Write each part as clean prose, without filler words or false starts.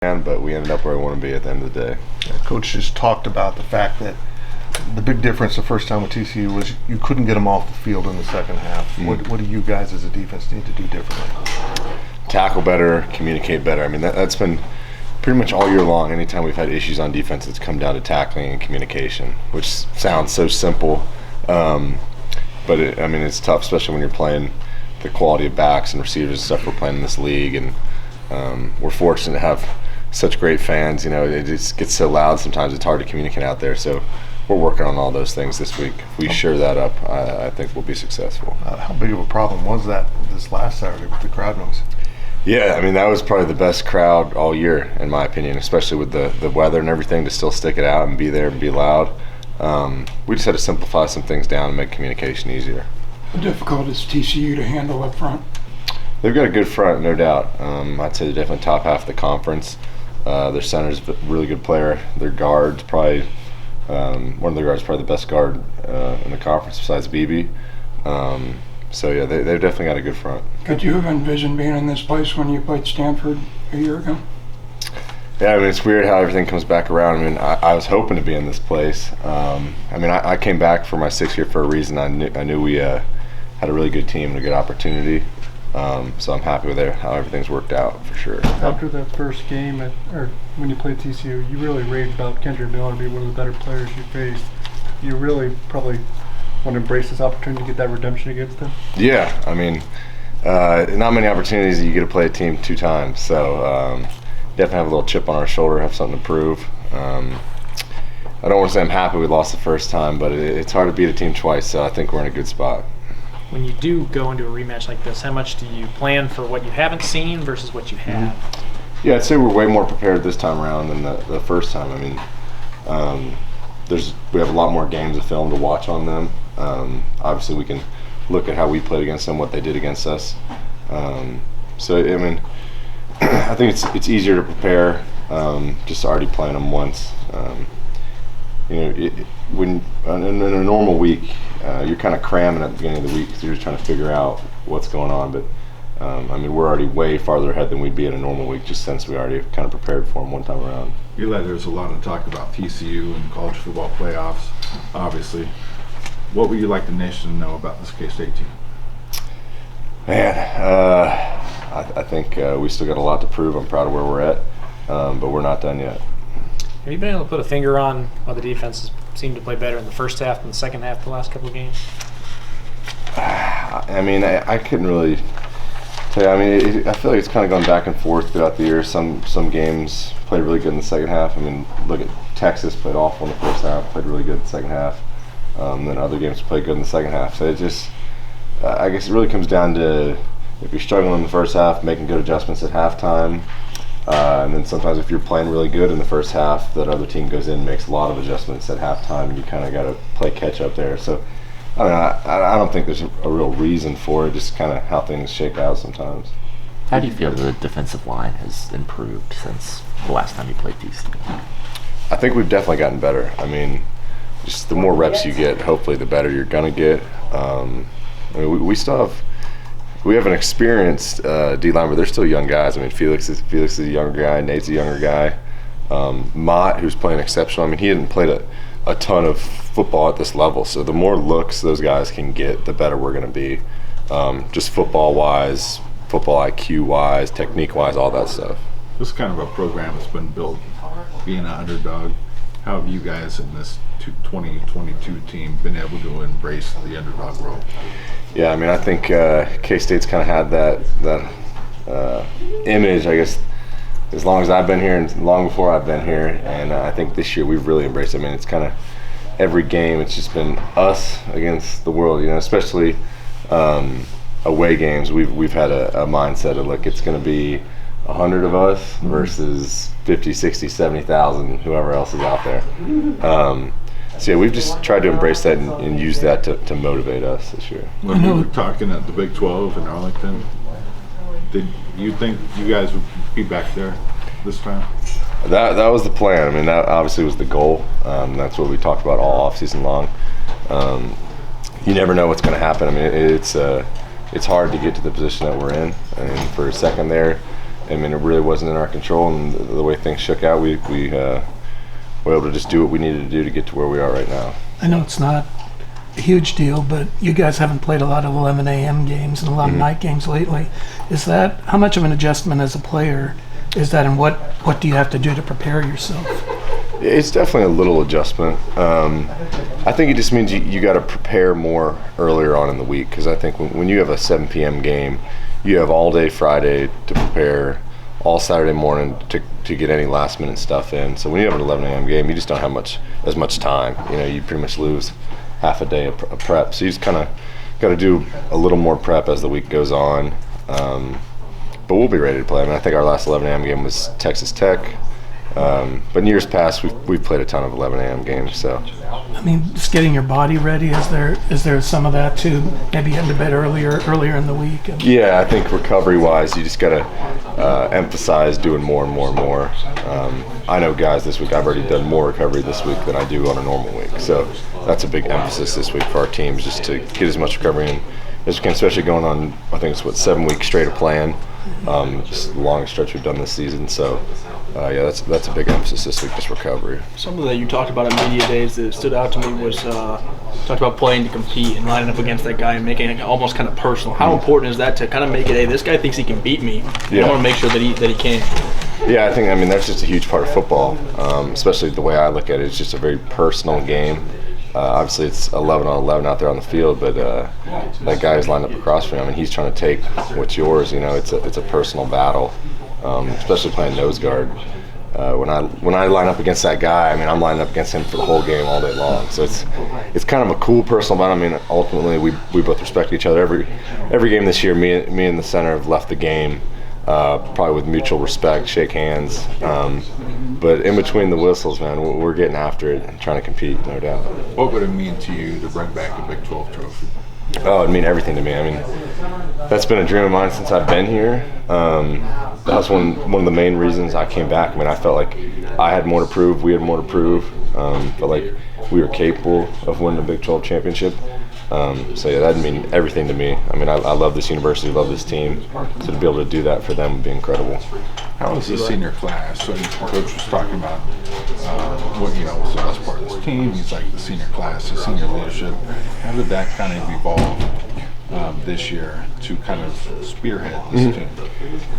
but we ended up where we want to be at the end of the day. Coach just talked about the fact that the big difference the first time with TCU was you couldn't get them off the field in the second half. What do you guys as a defense need to do differently? Tackle better, communicate better. I mean, that's been pretty much all year long. Anytime we've had issues on defense, it's come down to tackling and communication, which sounds so simple. But it's tough, especially when you're playing the quality of backs and receivers and stuff we're playing in this league. And we're fortunate to have such great fans. It just gets so loud sometimes it's hard to communicate out there. So we're working on all those things this week. If we shore that up, I think we'll be successful. How big of a problem was that this last Saturday with the crowd noise? Yeah, that was probably the best crowd all year, in my opinion, especially with the weather and everything, to still stick it out and be there and be loud. We just had to simplify some things down and make communication easier. How difficult is TCU to handle up front? They've got a good front, no doubt. I'd say they're definitely top half of the conference. Their center's a really good player. Their guard's probably one of their guards, probably the best guard in the conference besides BB. So yeah, they've definitely got a good front. Could you have envisioned being in this place when you played Stanford a year ago? Yeah, it's weird how everything comes back around. I was hoping to be in this place. I came back for my 6th year for a reason. I knew we had a really good team and a good opportunity. So I'm happy with how everything's worked out, for sure. After that first game, or when you played TCU, you really raved about Kendrick Miller being one of the better players you faced. You really probably want to embrace this opportunity to get that redemption against them? Yeah, not many opportunities that you get to play a team 2 times. So definitely have a little chip on our shoulder, have something to prove. I don't want to say I'm happy we lost the first time, but it's hard to beat a team twice, so I think we're in a good spot. When you do go into a rematch like this, how much do you plan for what you haven't seen versus what you have? Yeah, I'd say we're way more prepared this time around than the first time. We have a lot more games of film to watch on them. Obviously, we can look at how we played against them, what they did against us. I think it's easier to prepare just already playing them once. When in a normal week, you're kind of cramming at the beginning of the week because you're just trying to figure out what's going on. But we're already way farther ahead than we'd be in a normal week, just since we already kind of prepared for them one time around. Eli, there's a lot of talk about TCU and college football playoffs, obviously. What would you like the nation to know about this K-State team? Man, I think we still got a lot to prove. I'm proud of where we're at, but we're not done yet. Have you been able to put a finger on why the defenses seem to play better in the first half than the second half the last couple of games? I couldn't really tell you. I feel like it's kind of gone back and forth throughout the year. Some games played really good in the second half. Look at Texas, played awful in the first half, played really good in the second half. Then other games played good in the second half. So it just, I guess it really comes down to if you're struggling in the first half, making good adjustments at halftime. And then sometimes if you're playing really good in the first half, that other team goes in and makes a lot of adjustments at halftime, and you kind of got to play catch up there. So I don't think there's a real reason for it, just kind of how things shake out sometimes. How do you feel the defensive line has improved since the last time you played TCU? I think we've definitely gotten better. Just the more reps you get, hopefully the better you're going to get. We have an experienced D-line, but they're still young guys. Felix is a younger guy. Nate's a younger guy. Mott, who's playing exceptional. He hadn't played a ton of football at this level. So the more looks those guys can get, the better we're going to be. Just football-wise, football IQ-wise, technique-wise, all that stuff. This is kind of a program that's been built being an underdog. How have you guys in this 2022 team been able to embrace the underdog role? Yeah, I think K-State's kind of had that image, I guess, as long as I've been here and long before I've been here. And I think this year we've really embraced it. It's kind of every game, it's just been us against the world, especially away games. We've had a mindset of, look, it's going to be 100 of us versus 50, 60, 70,000, whoever else is out there. So yeah, we've just tried to embrace that and use that to motivate us this year. When we were talking at the Big 12 in Arlington, did you think you guys would be back there this time? That was the plan. That obviously was the goal. That's what we talked about all offseason long. You never know what's going to happen. It's hard to get to the position that we're in. For a second there, I mean, it really wasn't in our control, and the way things shook out, we were able to just do what we needed to do to get to where we are right now. I know it's not a huge deal, but you guys haven't played a lot of 11 a.m. games and a lot of night games lately. Is that, how much of an adjustment as a player is that, and what do you have to do to prepare yourself? It's definitely a little adjustment. I think it just means you got to prepare more earlier on in the week, because I think when you have a 7 p.m. game, you have all day Friday to prepare, all Saturday morning to get any last minute stuff in. So when you have an 11 a.m. game, you just don't have as much time. You know, you pretty much lose half a day of prep. So you just kind of got to do a little more prep as the week goes on. But we'll be ready to play. I mean, I think our last 11 a.m. game was Texas Tech. But in years past, we've played a ton of 11 a.m. games. So, I mean, just getting your body ready. Is there some of that too? Maybe getting to bed earlier in the week. Yeah, I think recovery-wise, you just gotta emphasize doing more and more and more. I know guys this week. I've already done more recovery this week than I do on a normal week. So that's a big emphasis this week for our teams, just to get as much recovery in as we can, especially going on. I think it's 7 weeks straight of playing. Just the longest stretch we've done this season. So. Yeah, that's a big emphasis this week, just recovery. Something that you talked about at media days that stood out to me was talked about playing to compete and lining up against that guy and making it almost kind of personal. How important is that to kind of make it, hey, this guy thinks he can beat me, and I want to make sure that he can? Yeah, I mean that's just a huge part of football, especially the way I look at it. It's just a very personal game. Obviously, it's 11 on 11 out there on the field, but that guy who's lined up across from me, I mean, he's trying to take what's yours. You know, it's a personal battle. Especially playing nose guard. When I line up against that guy, I mean, I'm lining up against him for the whole game all day long. So it's kind of a cool personal battle. I mean, ultimately we both respect each other. Every game this year, me and the center have left the game probably with mutual respect, shake hands. But in between the whistles, man, we're getting after it and trying to compete, no doubt. What would it mean to you to bring back a Big 12 trophy? Oh, it'd mean everything to me. I mean, that's been a dream of mine since I've been here. That was one of the main reasons I came back. I mean, I felt like I had more to prove. We had more to prove. Felt like we were capable of winning a Big 12 championship. So yeah, that'd mean everything to me. I mean, I love this university, love this team. So to be able to do that for them would be incredible. How was the senior class? So Coach was talking about what was the best part of this team. He's like the senior class, the senior leadership. How did that kind of evolve this year to kind of spearhead this team?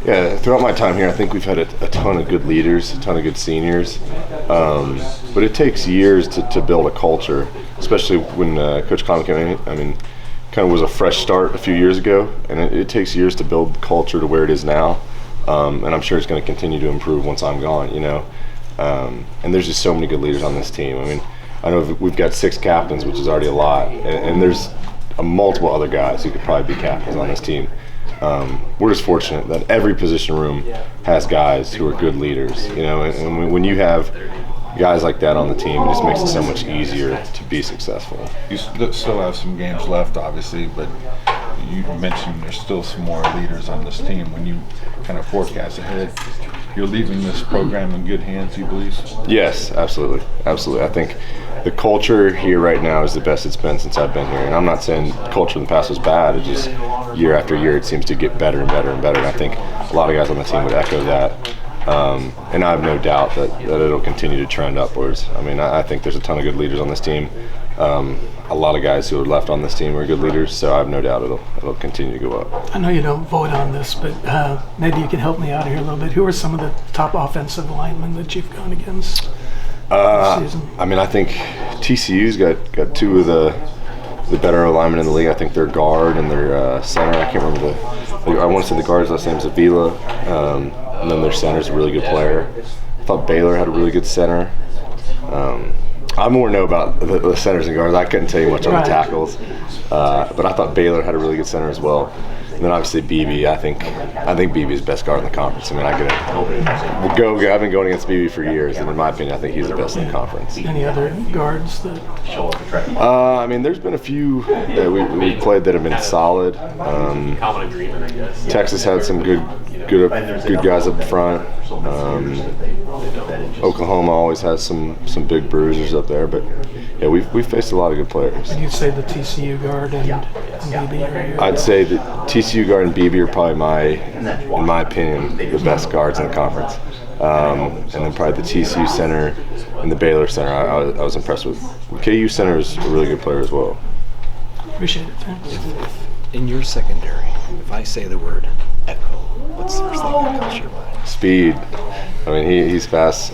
Yeah, throughout my time here, I think we've had a ton of good leaders, a ton of good seniors. But it takes years to build a culture, especially when Coach Conlon came in. I mean, kind of was a fresh start a few years ago, and it takes years to build culture to where it is now. And I'm sure it's going to continue to improve once I'm gone, And there's just so many good leaders on this team. I mean, I know we've got 6 captains, which is already a lot, and there's multiple other guys who could probably be captains on this team. We're just fortunate that every position room has guys who are good leaders, and when you have guys like that on the team, it just makes it so much easier to be successful. You still have some games left, obviously, but you mentioned there's still some more leaders on this team. When you kind of forecast ahead, you're leaving this program in good hands, you believe? Yes, absolutely. Absolutely. I think the culture here right now is the best it's been since I've been here. And I'm not saying culture in the past was bad. It just year after year it seems to get better and better and better. And I think a lot of guys on the team would echo that. And I have no doubt that it'll continue to trend upwards. I mean, I think there's a ton of good leaders on this team. A lot of guys who are left on this team are good leaders, so I have no doubt it'll continue to go up. I know you don't vote on this, but maybe you can help me out here a little bit. Who are some of the top offensive linemen that you've gone against this season? I mean, I think TCU's got 2 of the better linemen in the league. I think their guard and their center. I can't remember I want to say the guard's last name is Avila, and then their center's a really good player. I thought Baylor had a really good center. I more know about the centers and guards. I couldn't tell you much on the tackles, but I thought Baylor had a really good center as well. And then obviously BB. I think BB is the best guard in the conference. I mean, I've been going against BB for years, and in my opinion, I think he's the best in the conference. Any other guards that? I mean, there's been a few that we played that have been solid. Texas had some good guys up front. Oklahoma always has some big bruisers up there, but yeah, we've faced a lot of good players. You'd say the TCU guard and BB are your I'd say that TCU guard and BB are probably in my opinion, the best guards in the conference. And then probably the TCU center and the Baylor center. I was impressed with. KU center is a really good player as well. Appreciate it. Thanks. In your secondary, if I say the word echo, what's the first thing that comes to your mind? Speed. I mean, he's fast.